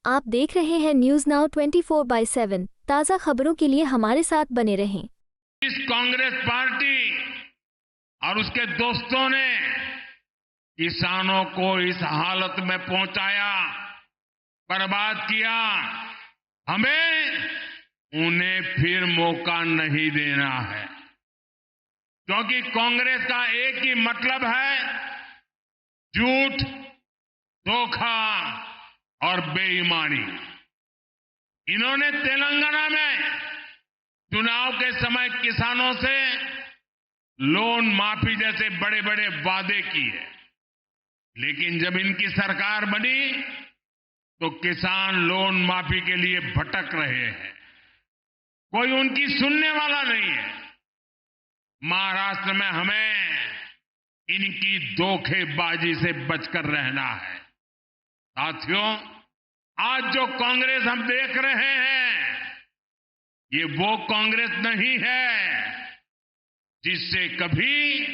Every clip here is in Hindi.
आप देख रहे हैं न्यूज नाउ 24/7 ताज़ा खबरों के लिए हमारे साथ बने रहें। इस कांग्रेस पार्टी और उसके दोस्तों ने किसानों को इस हालत में पहुंचाया, बर्बाद किया। हमें उन्हें फिर मौका नहीं देना है, क्योंकि कांग्रेस का एक ही मतलब है, झूठ, धोखा और बेईमानी। इन्होंने तेलंगाना में चुनाव के समय किसानों से लोन माफी जैसे बड़े बड़े वादे किए, लेकिन जब इनकी सरकार बनी तो किसान लोन माफी के लिए भटक रहे हैं। कोई उनकी सुनने वाला नहीं है। महाराष्ट्र में हमें इनकी धोखेबाजी से बचकर रहना है। साथियों, आज जो कांग्रेस हम देख रहे हैं, ये वो कांग्रेस नहीं है जिससे कभी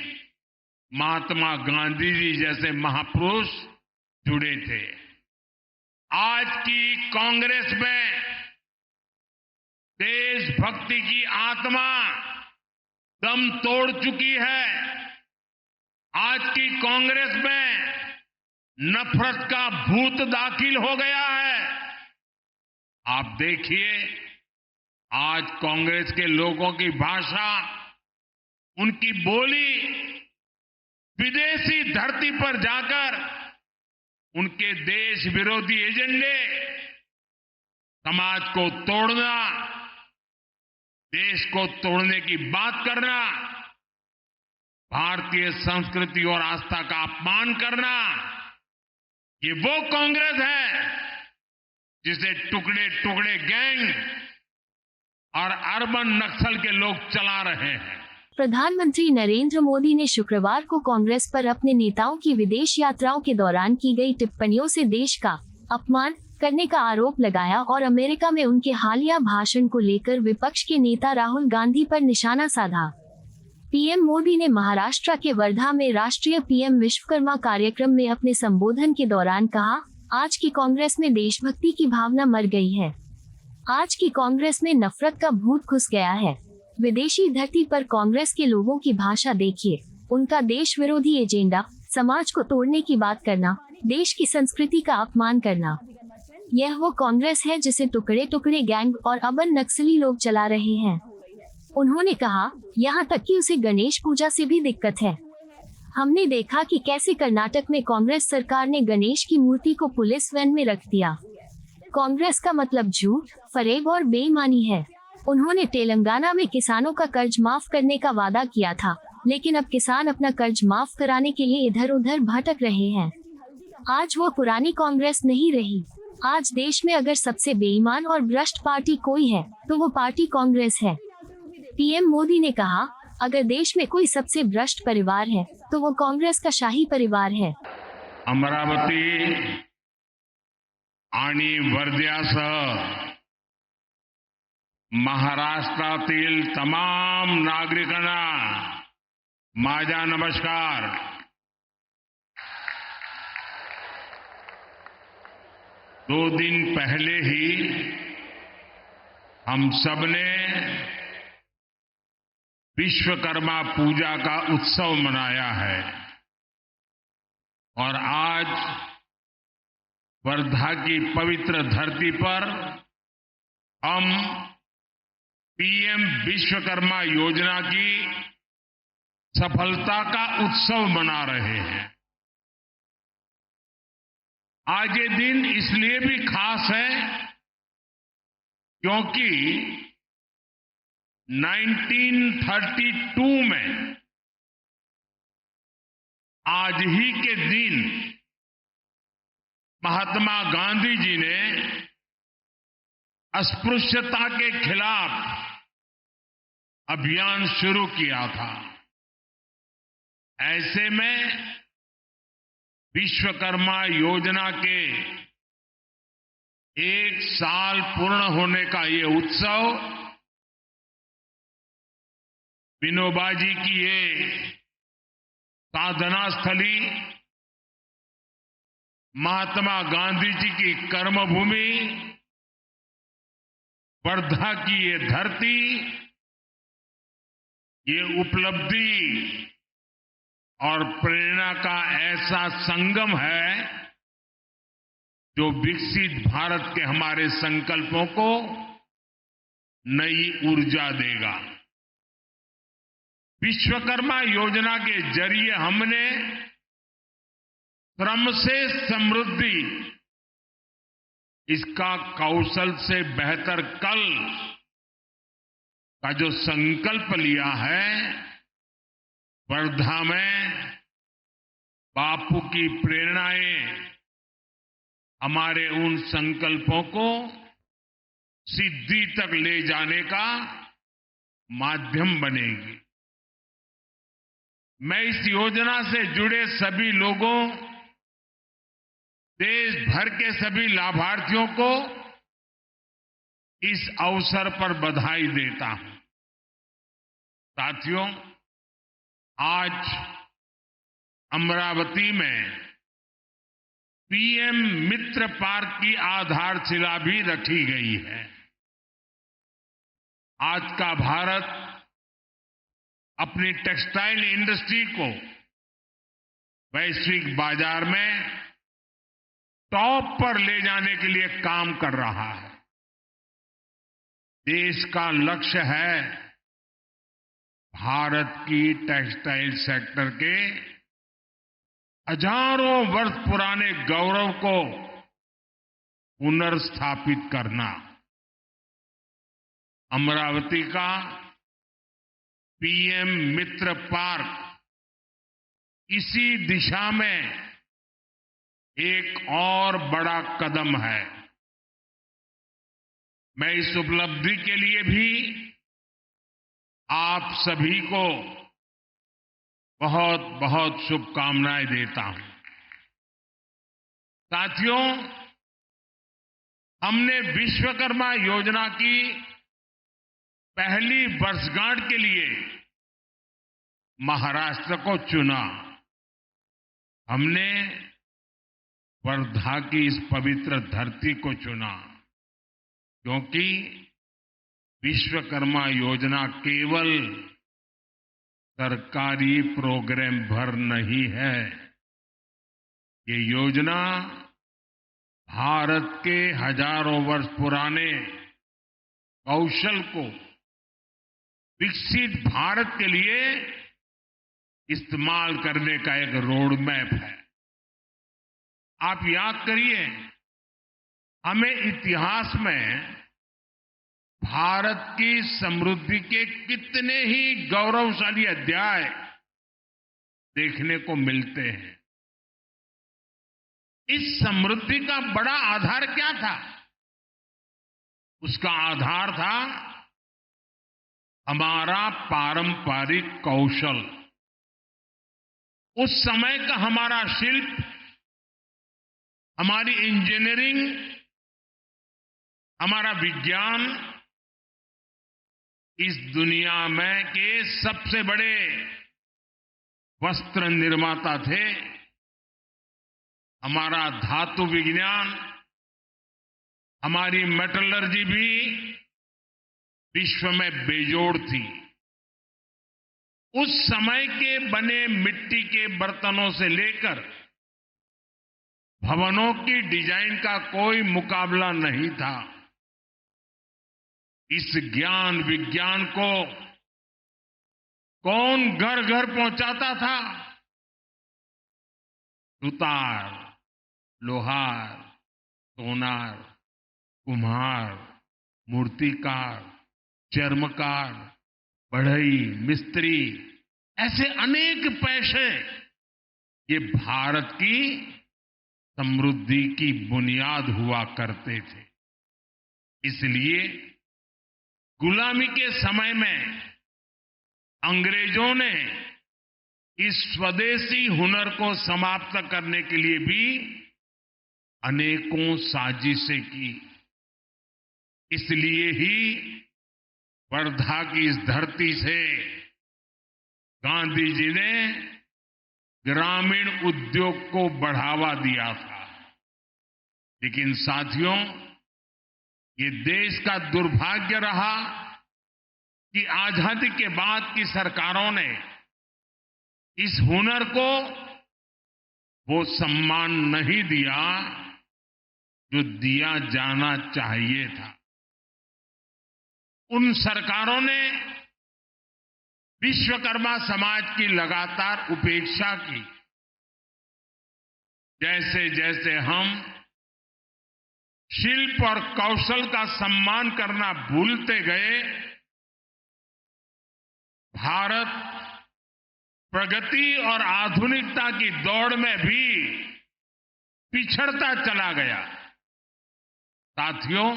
महात्मा गांधी जी जैसे महापुरुष जुड़े थे। आज की कांग्रेस में देशभक्ति की आत्मा दम तोड़ चुकी है। आज की कांग्रेस में नफरत का भूत दाखिल हो गया है। आप देखिए, आज कांग्रेस के लोगों की भाषा, उनकी बोली विदेशी धरती पर जाकर उनके देश विरोधी एजेंडे, समाज को तोड़ना, देश को तोड़ने की बात करना, भारतीय संस्कृति और आस्था का अपमान करना, ये वो कांग्रेस है जिसे टुकड़े टुकड़े गैंग और अर्बन नक्सल के लोग चला रहे हैं। प्रधानमंत्री नरेंद्र मोदी ने शुक्रवार को कांग्रेस पर अपने नेताओं की विदेश यात्राओं के दौरान की गई टिप्पणियों से देश का अपमान करने का आरोप लगाया और अमेरिका में उनके हालिया भाषण को लेकर विपक्ष के नेता राहुल गांधी पर निशाना साधा। पीएम मोदी ने महाराष्ट्र के वर्धा में राष्ट्रीय पीएम विश्वकर्मा कार्यक्रम में अपने संबोधन के दौरान कहा, आज की कांग्रेस में देशभक्ति की भावना मर गई है। आज की कांग्रेस में नफरत का भूत घुस गया है। विदेशी धरती पर कांग्रेस के लोगों की भाषा देखिए। उनका देश विरोधी एजेंडा, समाज को तोड़ने की बात करना, देश की संस्कृति का अपमान करना, यह वो कांग्रेस है जिसे टुकड़े टुकड़े गैंग और अर्बन नक्सली लोग चला रहे हैं। उन्होंने कहा, यहाँ तक कि उसे गणेश पूजा से भी दिक्कत है। हमने देखा कि कैसे कर्नाटक में कांग्रेस सरकार ने गणेश की मूर्ति को पुलिस वैन में रख दिया। कांग्रेस का मतलब झूठ, फरेब और बेईमानी है। उन्होंने तेलंगाना में किसानों का कर्ज माफ करने का वादा किया था, लेकिन अब किसान अपना कर्ज माफ कराने के लिए इधर उधर भटक रहे हैं। आज वो पुरानी कांग्रेस नहीं रही। आज देश में अगर सबसे बेईमान और भ्रष्ट पार्टी कोई है तो वो पार्टी कांग्रेस है। पीएम मोदी ने कहा, अगर देश में कोई सबसे भ्रष्ट परिवार है तो वो कांग्रेस का शाही परिवार है। अमरावती आणि वर्ध्यासह महाराष्ट्रातील तमाम नागरिकांना माझा नमस्कार। 2 दिन पहले ही हम सबने विश्वकर्मा पूजा का उत्सव मनाया है और आज वर्धा की पवित्र धरती पर हम पीएम विश्वकर्मा योजना की सफलता का उत्सव मना रहे हैं। आज ये दिन इसलिए भी खास है क्योंकि 1932 में आज ही के दिन महात्मा गांधी जी ने अस्पृश्यता के खिलाफ अभियान शुरू किया था। ऐसे में विश्वकर्मा योजना के 1 साल पूर्ण होने का ये उत्सव विनोबा जी की ये साधना स्थली महात्मा गांधी जी की कर्मभूमि वर्धा की ये धरती, ये उपलब्धि और प्रेरणा का ऐसा संगम है जो विकसित भारत के हमारे संकल्पों को नई ऊर्जा देगा। विश्वकर्मा योजना के जरिए हमने श्रम से समृद्धि, इसका कौशल से बेहतर कल का जो संकल्प लिया है, वर्धा में बापू की प्रेरणाएं हमारे उन संकल्पों को सिद्धि तक ले जाने का माध्यम बनेगी। मैं इस योजना से जुड़े सभी लोगों, देश भर के सभी लाभार्थियों को इस अवसर पर बधाई देता हूं। साथियों, आज अमरावती में पीएम मित्र पार्क की आधारशिला भी रखी गई है। आज का भारत अपनी टेक्सटाइल इंडस्ट्री को वैश्विक बाजार में टॉप पर ले जाने के लिए काम कर रहा है। देश का लक्ष्य है भारत की टेक्सटाइल सेक्टर के हजारों वर्ष पुराने गौरव को पुनर्स्थापित करना। अमरावती का पीएम मित्र पार्क इसी दिशा में एक और बड़ा कदम है। मैं इस उपलब्धि के लिए भी आप सभी को बहुत बहुत शुभकामनाएं देता हूं। साथियों, हमने विश्वकर्मा योजना की पहली वर्षगांठ के लिए महाराष्ट्र को चुना। हमने वर्धा की इस पवित्र धरती को चुना क्योंकि विश्वकर्मा योजना केवल सरकारी प्रोग्राम भर नहीं है। ये योजना भारत के हजारों वर्ष पुराने कौशल को विकसित भारत के लिए इस्तेमाल करने का एक रोड मैप है। आप याद करिए, हमें इतिहास में भारत की समृद्धि के कितने ही गौरवशाली अध्याय देखने को मिलते हैं। इस समृद्धि का बड़ा आधार क्या था? उसका आधार था हमारा पारंपरिक कौशल। उस समय का हमारा शिल्प, हमारी इंजीनियरिंग, हमारा विज्ञान इस दुनिया में के सबसे बड़े वस्त्र निर्माता थे। हमारा धातु विज्ञान, हमारी मेटलर्जी भी विश्व में बेजोड़ थी। उस समय के बने मिट्टी के बर्तनों से लेकर भवनों की डिजाइन का कोई मुकाबला नहीं था। इस ज्ञान विज्ञान को कौन घर घर पहुंचाता था? सुतार, लोहार, सोनार, कुम्हार, मूर्तिकार, चर्मकार, बढ़ई, मिस्त्री, ऐसे अनेक पेशे ये भारत की समृद्धि की बुनियाद हुआ करते थे। इसलिए गुलामी के समय में अंग्रेजों ने इस स्वदेशी हुनर को समाप्त करने के लिए भी अनेकों साजिशें की। इसलिए ही वर्धा की इस धरती से गांधी जी ने ग्रामीण उद्योग को बढ़ावा दिया था। लेकिन साथियों, ये देश का दुर्भाग्य रहा कि आजादी के बाद की सरकारों ने इस हुनर को वो सम्मान नहीं दिया जो दिया जाना चाहिए था। उन सरकारों ने विश्वकर्मा समाज की लगातार उपेक्षा की। जैसे जैसे हम शिल्प और कौशल का सम्मान करना भूलते गए, भारत प्रगति और आधुनिकता की दौड़ में भी पिछड़ता चला गया। साथियों,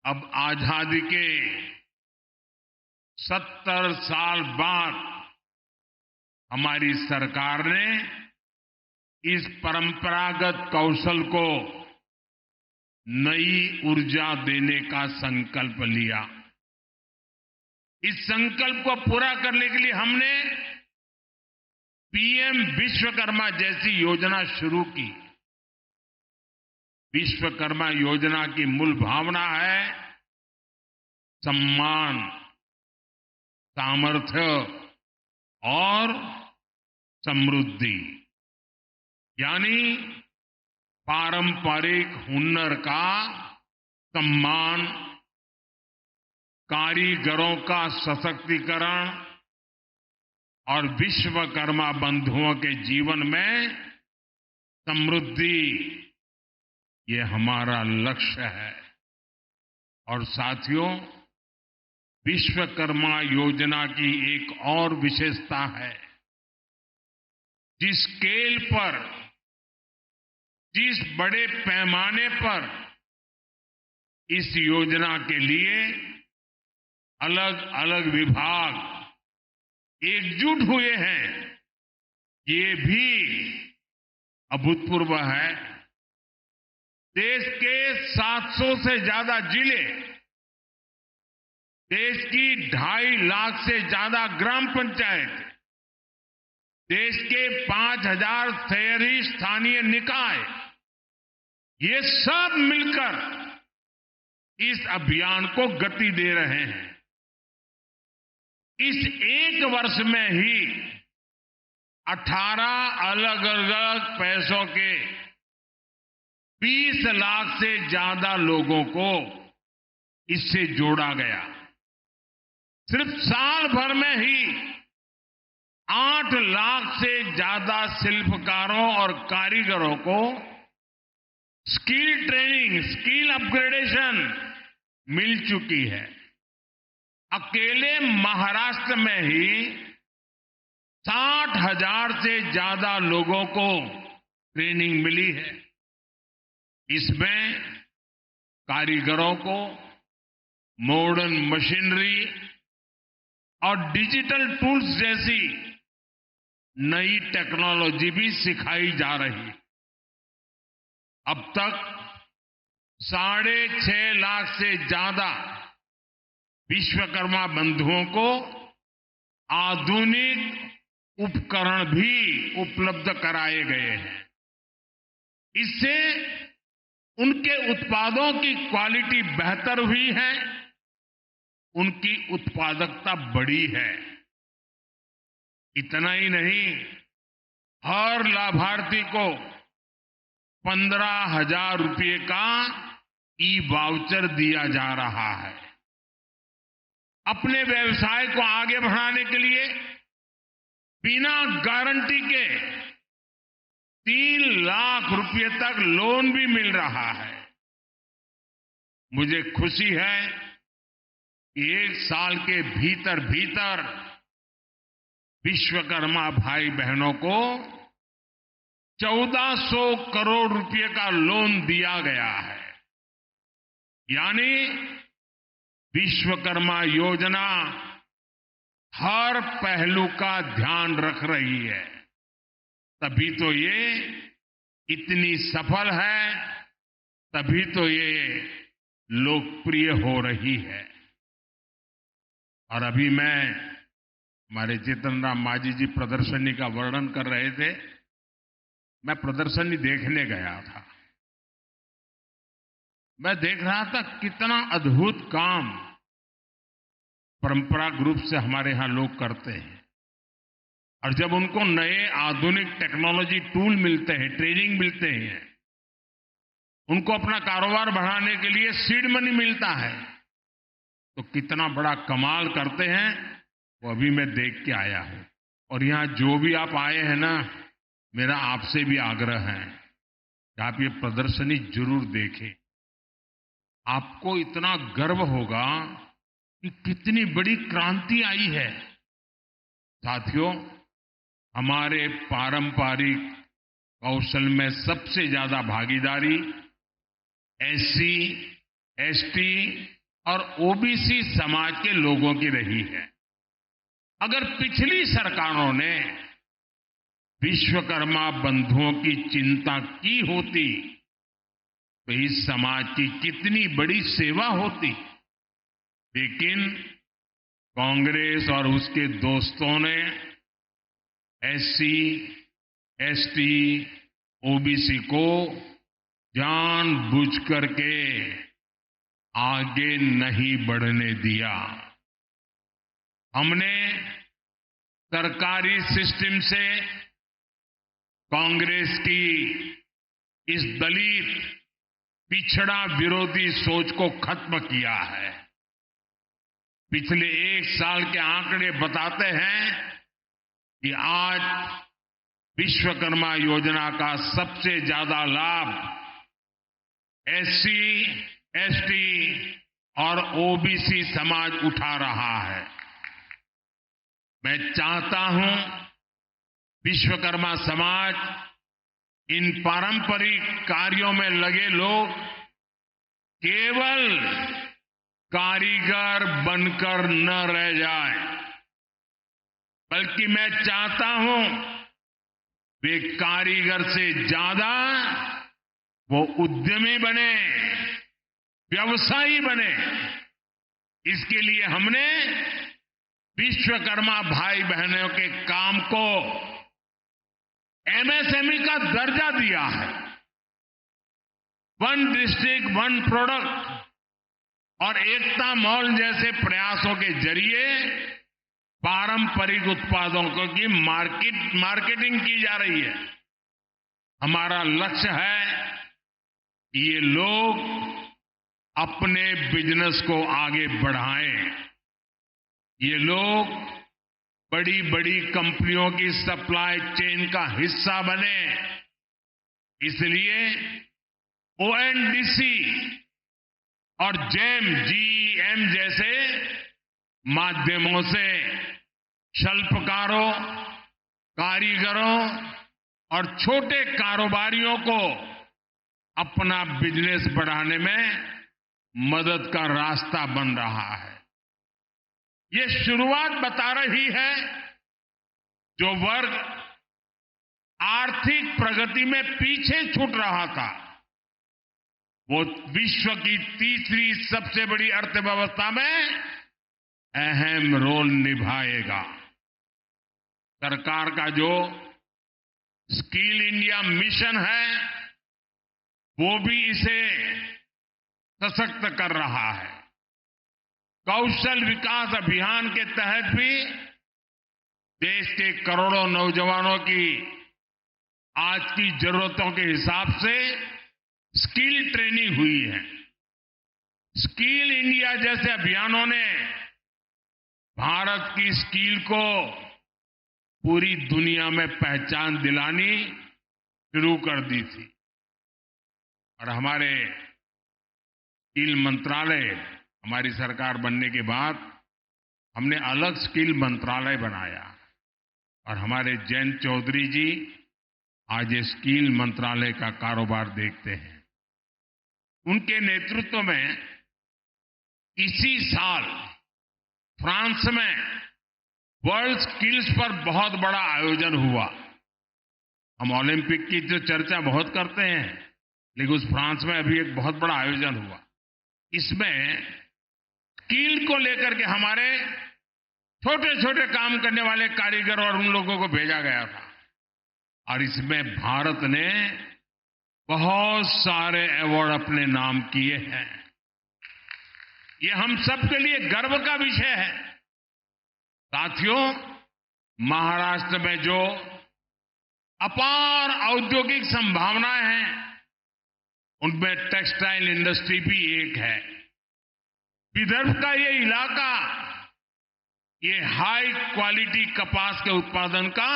अब आजादी के 70 साल बाद हमारी सरकार ने इस परंपरागत कौशल को नई ऊर्जा देने का संकल्प लिया। इस संकल्प को पूरा करने के लिए हमने पीएम विश्वकर्मा जैसी योजना शुरू की। विश्वकर्मा योजना की मूल भावना है सम्मान, सामर्थ्य और समृद्धि, यानी पारंपरिक हुनर का सम्मान, कारीगरों का सशक्तिकरण और विश्वकर्मा बंधुओं के जीवन में समृद्धि, ये हमारा लक्ष्य है। और साथियों, विश्वकर्मा योजना की एक और विशेषता है, जिस स्केल पर, जिस बड़े पैमाने पर इस योजना के लिए अलग अलग विभाग एकजुट हुए हैं, ये भी अभूतपूर्व है। देश के 700 से ज्यादा जिले, देश की 2.5 लाख से ज्यादा ग्राम पंचायत, देश के 5,000 शहरी स्थानीय निकाय, ये सब मिलकर इस अभियान को गति दे रहे हैं। इस एक वर्ष में ही 18 अलग अलग पैसों के 20 लाख से ज्यादा लोगों को इससे जोड़ा गया। सिर्फ साल भर में ही 8 लाख से ज्यादा शिल्पकारों और कारीगरों को स्किल ट्रेनिंग, स्किल अपग्रेडेशन मिल चुकी है। अकेले महाराष्ट्र में ही 60,000 से ज्यादा लोगों को ट्रेनिंग मिली है। इसमें कारीगरों को मॉडर्न मशीनरी और डिजिटल टूल्स जैसी नई टेक्नोलॉजी भी सिखाई जा रही है। अब तक 6.5 लाख से ज्यादा विश्वकर्मा बंधुओं को आधुनिक उपकरण भी उपलब्ध कराए गए हैं। इससे उनके उत्पादों की क्वालिटी बेहतर हुई है, उनकी उत्पादकता बढ़ी है। इतना ही नहीं, हर लाभार्थी को 15,000 रुपये का ई-वाउचर दिया जा रहा है। अपने व्यवसाय को आगे बढ़ाने के लिए बिना गारंटी के 3 लाख रुपये तक लोन भी मिल रहा है। मुझे खुशी है कि 1 साल के भीतर भीतर विश्वकर्मा भाई बहनों को 1400 करोड़ रुपए का लोन दिया गया है। यानी विश्वकर्मा योजना हर पहलू का ध्यान रख रही है। तभी तो ये इतनी सफल है, तभी तो ये लोकप्रिय हो रही है। और अभी हमारे जीतन राम मांझी जी प्रदर्शनी का वर्णन कर रहे थे। मैं प्रदर्शनी देखने गया था। मैं देख रहा था कितना अद्भुत काम परंपरागत रूप से हमारे यहां लोग करते हैं। और जब उनको नए आधुनिक टेक्नोलॉजी टूल मिलते हैं, ट्रेनिंग मिलते हैं, उनको अपना कारोबार बढ़ाने के लिए सीड मनी मिलता है, तो कितना बड़ा कमाल करते हैं वो अभी मैं देख के आया हूं। और यहां जो भी आप आए हैं ना, मेरा आपसे भी आग्रह है कि आप ये प्रदर्शनी जरूर देखें। आपको इतना गर्व होगा कि कितनी बड़ी क्रांति आई है। साथियों, हमारे पारंपरिक कौशल में सबसे ज्यादा भागीदारी एससी, एसटी और ओबीसी समाज के लोगों की रही है। अगर पिछली सरकारों ने विश्वकर्मा बंधुओं की चिंता की होती तो इस समाज की कितनी बड़ी सेवा होती। लेकिन कांग्रेस और उसके दोस्तों ने एससी, एसटी, ओबीसी को जानबूझ करके आगे नहीं बढ़ने दिया। हमने सरकारी सिस्टम से कांग्रेस की इस दलित पिछड़ा विरोधी सोच को खत्म किया है। पिछले एक साल के आंकड़े बताते हैं कि आज विश्वकर्मा योजना का सबसे ज्यादा लाभ एससी, एसटी और ओबीसी समाज उठा रहा है। मैं चाहता हूं विश्वकर्मा समाज इन पारंपरिक कार्यों में लगे लोग केवल कारीगर बनकर न रह जाए, बल्कि मैं चाहता हूं वे कारीगर से ज्यादा वो उद्यमी बने, व्यवसायी बने। इसके लिए हमने विश्वकर्मा भाई बहनों के काम को एमएसएमई का दर्जा दिया है। वन डिस्ट्रिक्ट वन प्रोडक्ट और एकता मॉल जैसे प्रयासों के जरिए पारंपरिक उत्पादों की मार्केटिंग की जा रही है। हमारा लक्ष्य है कि ये लोग अपने बिजनेस को आगे बढ़ाएं। ये लोग बड़ी बड़ी कंपनियों की सप्लाई चेन का हिस्सा बने। इसलिए ओएनडीसी और जीएम जैसे माध्यमों से शिल्पकारों, कारीगरों और छोटे कारोबारियों को अपना बिजनेस बढ़ाने में मदद का रास्ता बन रहा है। ये शुरुआत बता रही है जो वर्ग आर्थिक प्रगति में पीछे छूट रहा था, वो विश्व की तीसरी सबसे बड़ी अर्थव्यवस्था में अहम रोल निभाएगा। सरकार का जो स्किल इंडिया मिशन है वो भी इसे सशक्त कर रहा है। कौशल विकास अभियान के तहत भी देश के करोड़ों नौजवानों की आज की जरूरतों के हिसाब से स्किल ट्रेनिंग हुई है। स्किल इंडिया जैसे अभियानों ने भारत की स्किल को पूरी दुनिया में पहचान दिलानी शुरू कर दी थी। और हमारे स्किल मंत्रालय, हमारी सरकार बनने के बाद हमने अलग स्किल मंत्रालय बनाया और हमारे जयंत चौधरी जी आज ये स्किल मंत्रालय का कारोबार देखते हैं। उनके नेतृत्व में इसी साल फ्रांस में वर्ल्ड स्किल्स पर बहुत बड़ा आयोजन हुआ। हम ओलंपिक की जो चर्चा बहुत करते हैं, लेकिन उस फ्रांस में अभी एक बहुत बड़ा आयोजन हुआ। इसमें स्किल को लेकर के हमारे छोटे छोटे काम करने वाले कारीगर और उन लोगों को भेजा गया था। और इसमें भारत ने बहुत सारे अवार्ड अपने नाम किए हैं। ये हम सब के लिए गर्व का विषय है। साथियों, महाराष्ट्र में जो अपार औद्योगिक संभावनाएं हैं, उनमें टेक्सटाइल इंडस्ट्री भी एक है। विदर्भ का ये इलाका ये हाई क्वालिटी कपास के उत्पादन का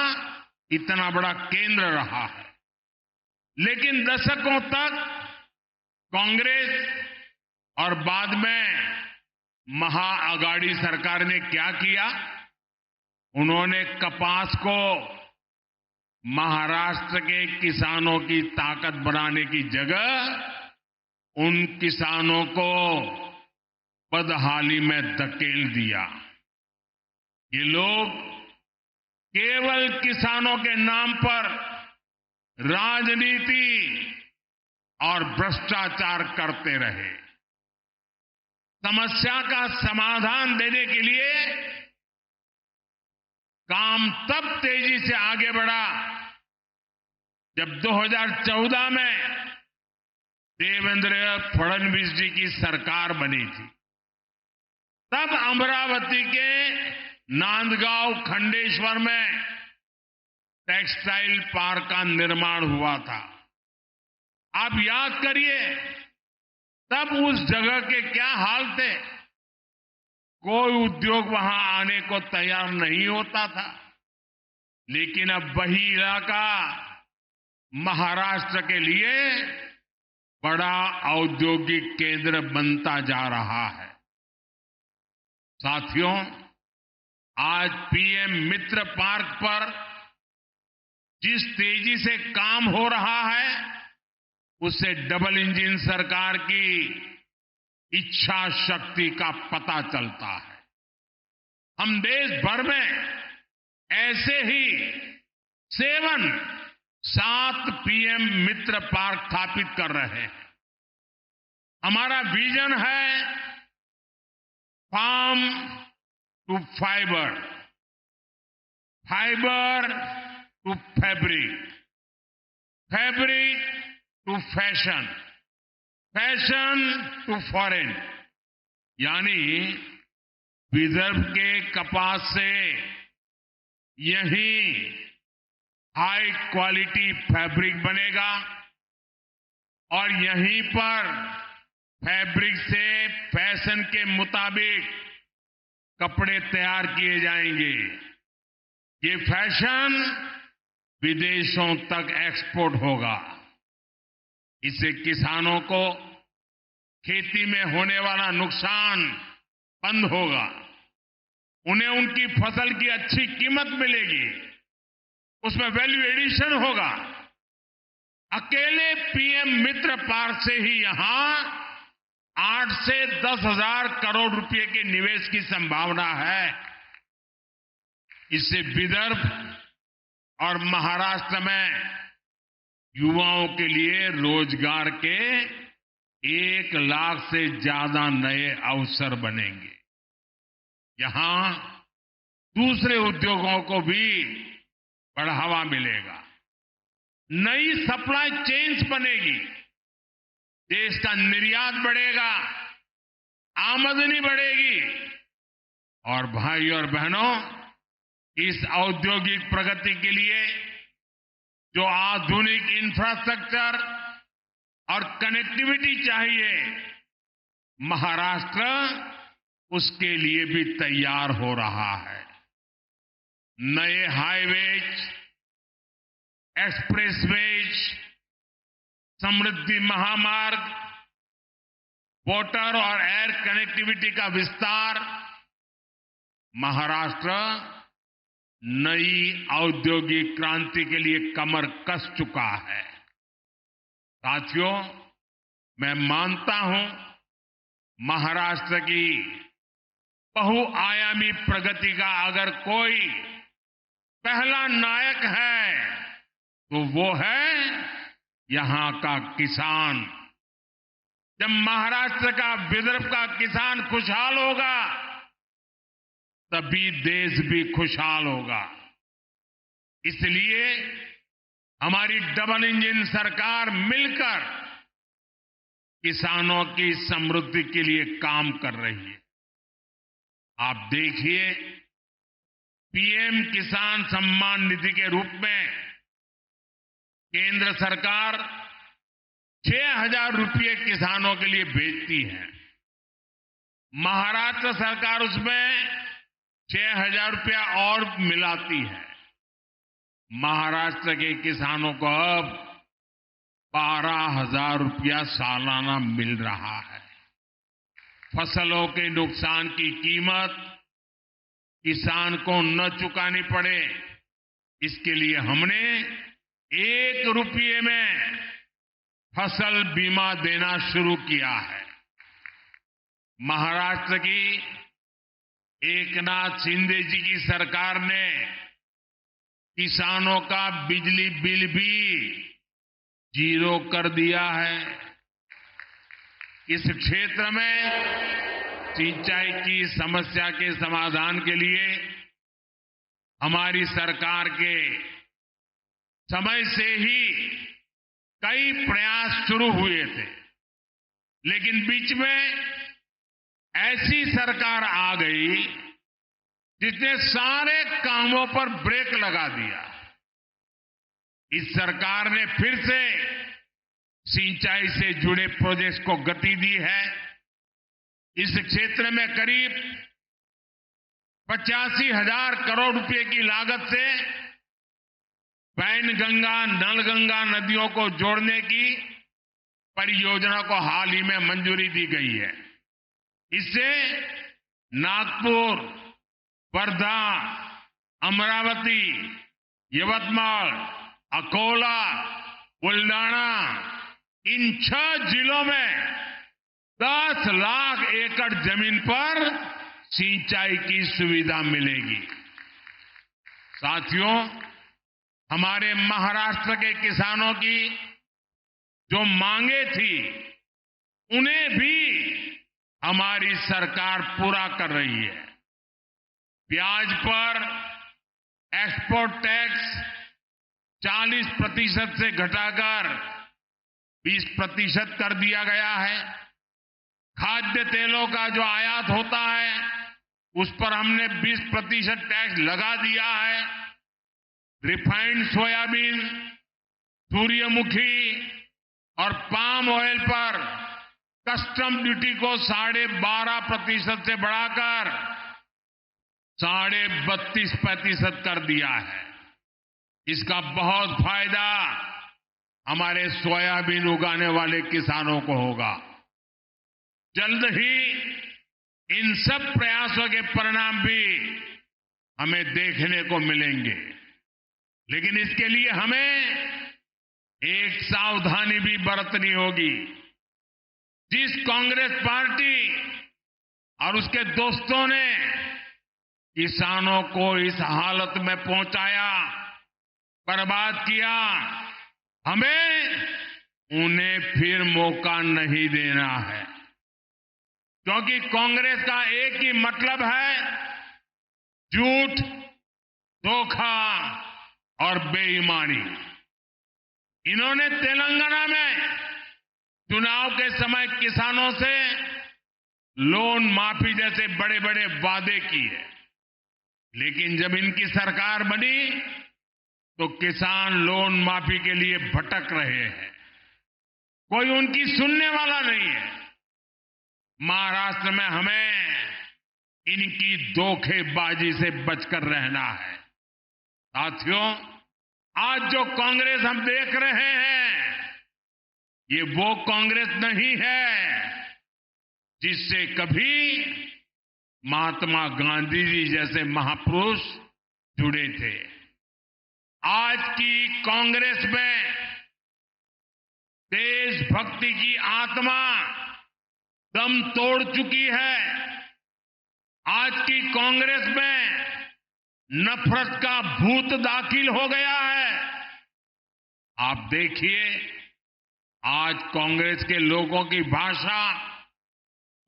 इतना बड़ा केंद्र रहा है। लेकिन दशकों तक कांग्रेस और बाद में महाअगाड़ी सरकार ने क्या किया? उन्होंने कपास को महाराष्ट्र के किसानों की ताकत बनाने की जगह उन किसानों को बदहाली में धकेल दिया। ये लोग केवल किसानों के नाम पर राजनीति और भ्रष्टाचार करते रहे। समस्या का समाधान देने के लिए काम तब तेजी से आगे बढ़ा जब 2014 में देवेंद्र फडणवीस जी की सरकार बनी थी। तब अमरावती के नांदगांव खंडेश्वर में टेक्सटाइल पार्क का निर्माण हुआ था। आप याद करिए, तब उस जगह के क्या हाल थे। कोई उद्योग वहां आने को तैयार नहीं होता था। लेकिन अब वही इलाका महाराष्ट्र के लिए बड़ा औद्योगिक केंद्र बनता जा रहा है। साथियों, आज पीएम मित्र पार्क पर जिस तेजी से काम हो रहा है, उससे डबल इंजन सरकार की इच्छा शक्ति का पता चलता है। हम देश भर में ऐसे ही 7 पीएम मित्र पार्क स्थापित कर रहे हैं। हमारा विजन है farm to fibre, fibre to fabric, fabric to fashion, fashion to foreign. यानी विदर्भ के कपास से यही हाई क्वालिटी फैब्रिक बनेगा और यहीं पर फैब्रिक से फैशन के मुताबिक कपड़े तैयार किए जाएंगे। ये फैशन विदेशों तक एक्सपोर्ट होगा। इससे किसानों को खेती में होने वाला नुकसान बंद होगा। उन्हें उनकी फसल की अच्छी कीमत मिलेगी। उसमें वैल्यू एडिशन होगा। अकेले पीएम मित्र पार्क से ही यहां 8 से 10 हजार करोड़ रुपए के निवेश की संभावना है। इससे विदर्भ और महाराष्ट्र में युवाओं के लिए रोजगार के 1 लाख से ज्यादा नए अवसर बनेंगे। यहां दूसरे उद्योगों को भी बढ़ावा मिलेगा। नई सप्लाई चेन्स बनेगी। देश का निर्यात बढ़ेगा, आमदनी बढ़ेगी। और भाई और बहनों, इस औद्योगिक प्रगति के लिए जो आधुनिक इंफ्रास्ट्रक्चर और कनेक्टिविटी चाहिए, महाराष्ट्र उसके लिए भी तैयार हो रहा है। नए हाईवेज, एक्सप्रेसवेज, समृद्धि महामार्ग, वाटर और एयर कनेक्टिविटी का विस्तार, महाराष्ट्र नई औद्योगिक क्रांति के लिए कमर कस चुका है। साथियों, मैं मानता हूं महाराष्ट्र की बहुआयामी प्रगति का अगर कोई पहला नायक है तो वो है यहां का किसान। जब महाराष्ट्र का, विदर्भ का किसान खुशहाल होगा, तभी देश भी खुशहाल होगा। इसलिए हमारी डबल इंजन सरकार मिलकर किसानों की समृद्धि के लिए काम कर रही है। आप देखिए, पीएम किसान सम्मान निधि के रूप में केंद्र सरकार 6,000 रुपये किसानों के लिए भेजती है। महाराष्ट्र सरकार उसमें 6,000 रुपया और मिलाती है। महाराष्ट्र के किसानों को अब 12,000 रुपया सालाना मिल रहा है। फसलों के नुकसान की कीमत किसान को न चुकानी पड़े, इसके लिए हमने 1 रुपये में फसल बीमा देना शुरू किया है। महाराष्ट्र की एकनाथ शिंदे जी की सरकार ने किसानों का बिजली बिल भी 0 कर दिया है। इस क्षेत्र में सिंचाई की समस्या के समाधान के लिए हमारी सरकार के समय से ही कई प्रयास शुरू हुए थे, लेकिन बीच में ऐसी सरकार आ गई जिसने सारे कामों पर ब्रेक लगा दिया। इस सरकार ने फिर से सिंचाई से जुड़े प्रोजेक्ट्स को गति दी है। इस क्षेत्र में करीब 85,000 करोड़ रुपए की लागत से वैनगंगा, नलगंगा नदियों को जोड़ने की परियोजना को हाल ही में मंजूरी दी गई है। इससे नागपुर, वर्धा, अमरावती, यवतमाल, अकोला, बुल्डाना, इन 6 जिलों में 10 लाख एकड़ जमीन पर सिंचाई की सुविधा मिलेगी। साथियों, हमारे महाराष्ट्र के किसानों की जो मांगे थी, उन्हें भी हमारी सरकार पूरा कर रही है। प्याज पर एक्सपोर्ट टैक्स 40% से घटाकर 20% कर दिया गया है। खाद्य तेलों का जो आयात होता है, उस पर हमने 20% टैक्स लगा दिया है। रिफाइंड सोयाबीन, सूर्यमुखी और पाम ऑयल पर कस्टम ड्यूटी को 12.5% से बढ़ाकर 32.5% कर दिया है। इसका बहुत फायदा हमारे सोयाबीन उगाने वाले किसानों को होगा। जल्द ही इन सब प्रयासों के परिणाम भी हमें देखने को मिलेंगे, लेकिन इसके लिए हमें एक सावधानी भी बरतनी होगी। जिस कांग्रेस पार्टी और उसके दोस्तों ने किसानों को इस हालत में पहुंचाया, बर्बाद किया, हमें उन्हें फिर मौका नहीं देना है। क्योंकि कांग्रेस का एक ही मतलब है, झूठ, धोखा और बेईमानी। इन्होंने तेलंगाना में चुनाव के समय किसानों से लोन माफी जैसे बड़े बड़े वादे किए, लेकिन जब इनकी सरकार बनी तो किसान लोन माफी के लिए भटक रहे हैं। कोई उनकी सुनने वाला नहीं है। महाराष्ट्र में हमें इनकी धोखेबाजी से बचकर रहना है। साथियों, आज जो कांग्रेस हम देख रहे हैं, ये वो कांग्रेस नहीं है जिससे कभी महात्मा गांधी जी जैसे महापुरुष जुड़े थे। आज की कांग्रेस में देशभक्ति की आत्मा दम तोड़ चुकी है। आज की कांग्रेस में नफरत का भूत दाखिल हो गया है। आप देखिए, आज कांग्रेस के लोगों की भाषा,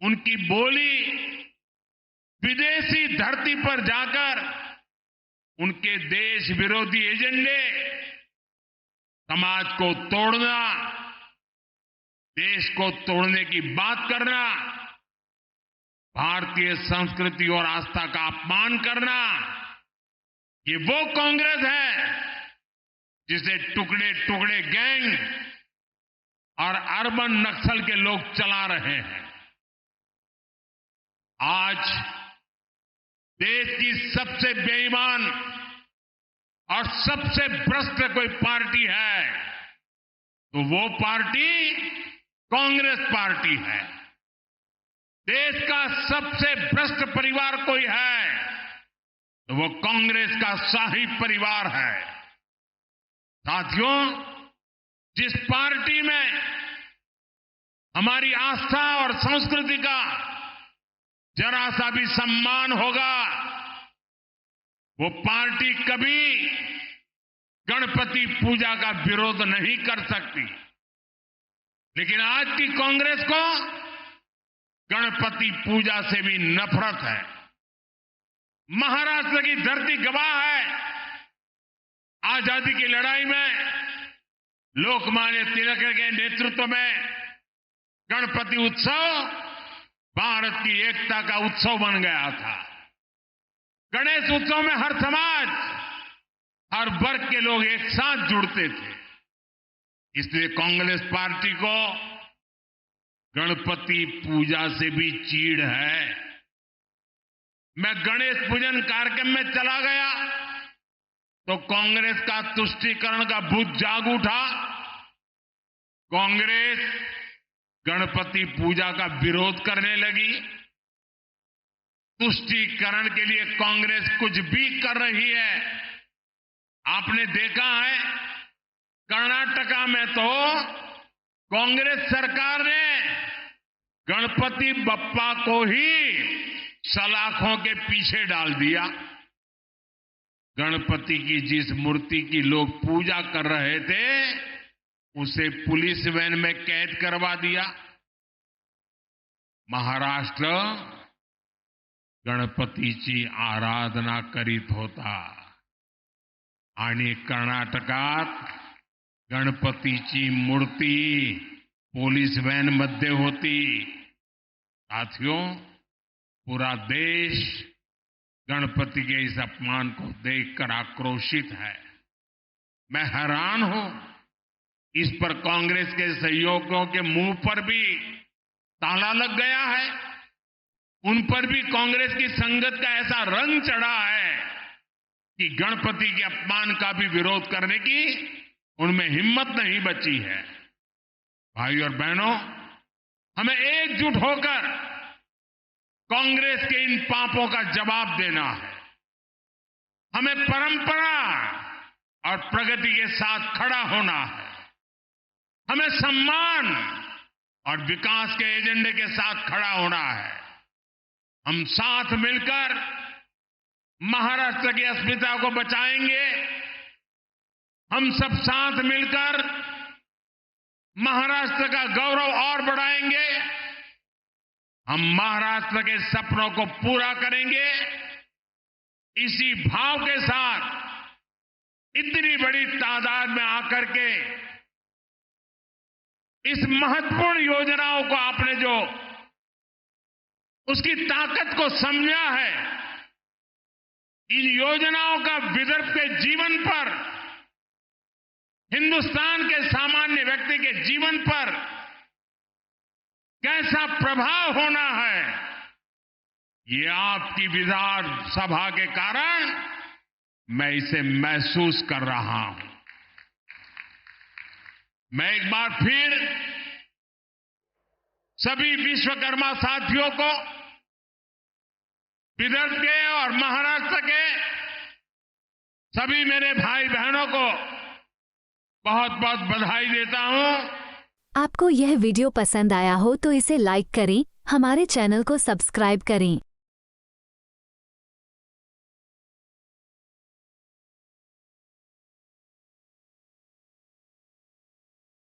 उनकी बोली विदेशी धरती पर जाकर उनके देश विरोधी एजेंडे समाज को तोड़ना, देश को तोड़ने की बात करना, भारतीय संस्कृति और आस्था का अपमान करना, ये वो कांग्रेस है जिसे टुकड़े टुकड़े गैंग और अर्बन नक्सल के लोग चला रहे हैं। आज देश की सबसे बेईमान और सबसे भ्रष्ट कोई पार्टी है तो वो पार्टी कांग्रेस पार्टी है। देश का सबसे भ्रष्ट परिवार कोई है तो वो कांग्रेस का शाही परिवार है। साथियों, जिस पार्टी में हमारी आस्था और संस्कृति का जरा सा भी सम्मान होगा, वो पार्टी कभी गणपति पूजा का विरोध नहीं कर सकती। लेकिन आज की कांग्रेस को गणपति पूजा से भी नफरत है। महाराष्ट्र की धरती गवाह है, आजादी की लड़ाई में लोकमान्य तिलक के नेतृत्व में गणपति उत्सव भारत की एकता का उत्सव बन गया था। गणेश उत्सव में हर समाज, हर वर्ग के लोग एक साथ जुड़ते थे। इसलिए कांग्रेस पार्टी को गणपति पूजा से भी चीड़ है। मैं गणेश पूजन कार्यक्रम में चला गया तो कांग्रेस का तुष्टीकरण का भूत जाग उठा। कांग्रेस गणपति पूजा का विरोध करने लगी। तुष्टीकरण के लिए कांग्रेस कुछ भी कर रही है। आपने देखा है कर्नाटका में तो कांग्रेस सरकार ने गणपति बप्पा को ही सलाखों के पीछे डाल दिया। गणपति की जिस मूर्ति की लोग पूजा कर रहे थे उसे पुलिस वैन में कैद करवा दिया। महाराष्ट्र गणपतीची आराधना करीत होता आणि कर्नाटकात गणपतीची मूर्ती पुलिस वैन मध्ये होती। साथियों, पूरा देश गणपति के इस अपमान को देखकर आक्रोशित है। मैं हैरान हूं, इस पर कांग्रेस के सहयोगियों के मुंह पर भी ताला लग गया है। उन पर भी कांग्रेस की संगत का ऐसा रंग चढ़ा है कि गणपति के अपमान का भी विरोध करने की उनमें हिम्मत नहीं बची है। भाई और बहनों, हमें एकजुट होकर कांग्रेस के इन पापों का जवाब देना है। हमें परंपरा और प्रगति के साथ खड़ा होना है। हमें सम्मान और विकास के एजेंडे के साथ खड़ा होना है। हम साथ मिलकर महाराष्ट्र की अस्मिता को बचाएंगे। हम सब साथ मिलकर महाराष्ट्र का गौरव और बढ़ाएंगे। हम महाराष्ट्र के सपनों को पूरा करेंगे। इसी भाव के साथ इतनी बड़ी तादाद में आकर के इस महत्वपूर्ण योजनाओं को आपने जो उसकी ताकत को समझा है, इन योजनाओं का विदर्भ के जीवन पर, हिंदुस्तान के सामान्य व्यक्ति के जीवन पर कैसा प्रभाव होना है, ये आपकी विधानसभा के कारण मैं इसे महसूस कर रहा हूं। मैं एक बार फिर सभी विश्वकर्मा साथियों को, विदर्भ के और महाराष्ट्र के सभी मेरे भाई बहनों को बहुत बहुत बधाई देता हूं। आपको यह वीडियो पसंद आया हो तो इसे लाइक करें, हमारे चैनल को सब्सक्राइब करें।